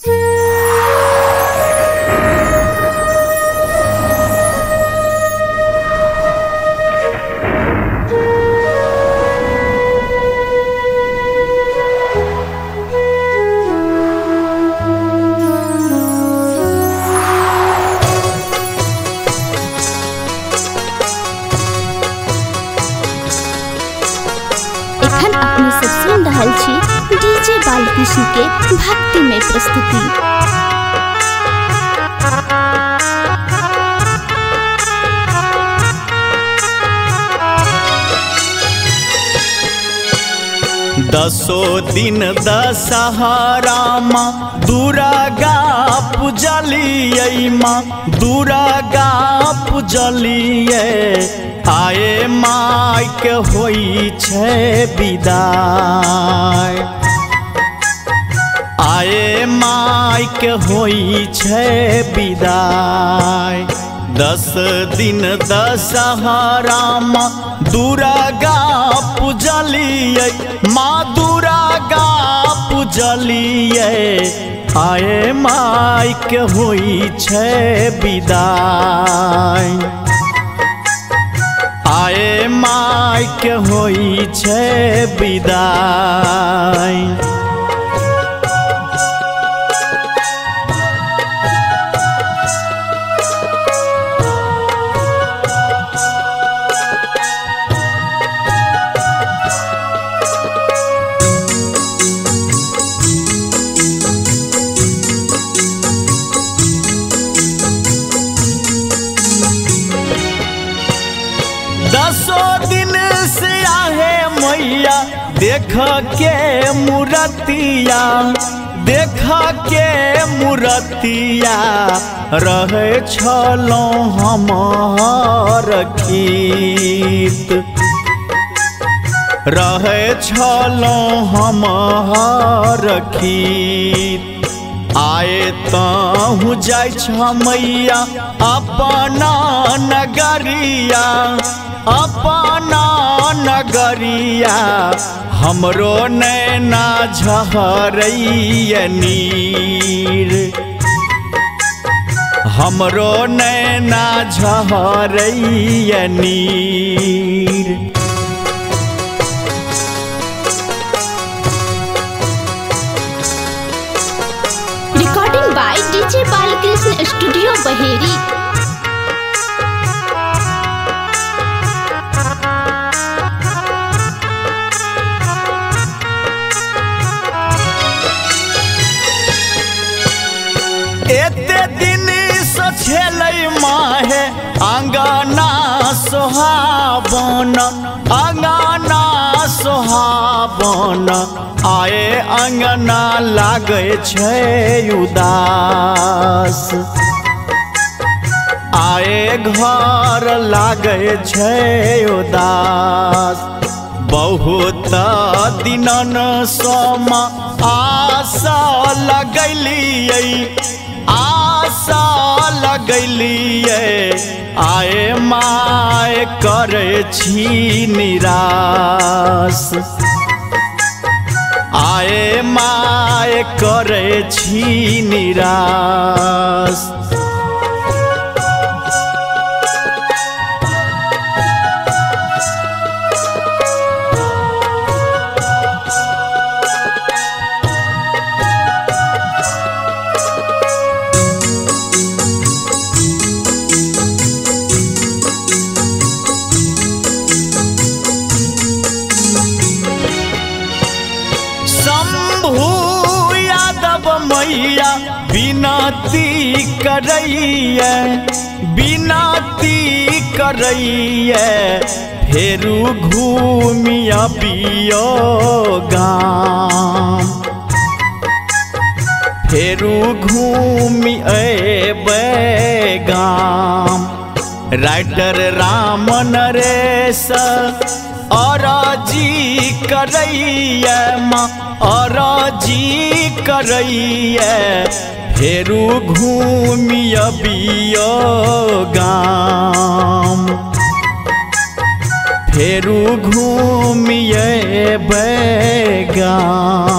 अपने सब सुन रहल छी डीजे बालकृष्ण के भक्तिमय प्रस्तुति। 10 दिन दशहरा माँ दुर्गा पूजलिए, माँ दुर्गा पूजलिए। आए माई के होई छे विदाई, आए माई के होई छे विदाई। 10 दिन दशहरा माँ दुर्गा पूजलिए, माँ दुर्गा पूजलिए। आए माई के होई छे विदाई, आए माई के होई छे विदाई। देख के मूर्तिया, देख के मूर्तिया। रहे छलों हमार खीत, रहे छलों हमार खीत। आए तहु जाय छ मैया अपना नगरिया, अपना नगरिया। हमरो नैना झहरैया नीर, हमरो नैना झहरैया नीर। Recording by DJ Balkrishna studio Baheri. एते दिन से छेलै माहे अंगना सोहावन, अंगना सोहावन। आए अंगना लागे छे उदास, आए घर लागे छे उदास। बहुत दिनन सोमा आशा लगलिए, आशा लगलिए। आए माय करे छी निराश, आए माय करे छी निराश। मैया बिनती करैया, बिनती करैया। फेरू घूमि अबियो गाम, फेरू घूमि अयबै गाम। राइटर राम नरेश अराजी करैया, माँ अराजी करैया। फेरू घूमि अबियो गाम, फेरू घूमि अयबै गाम।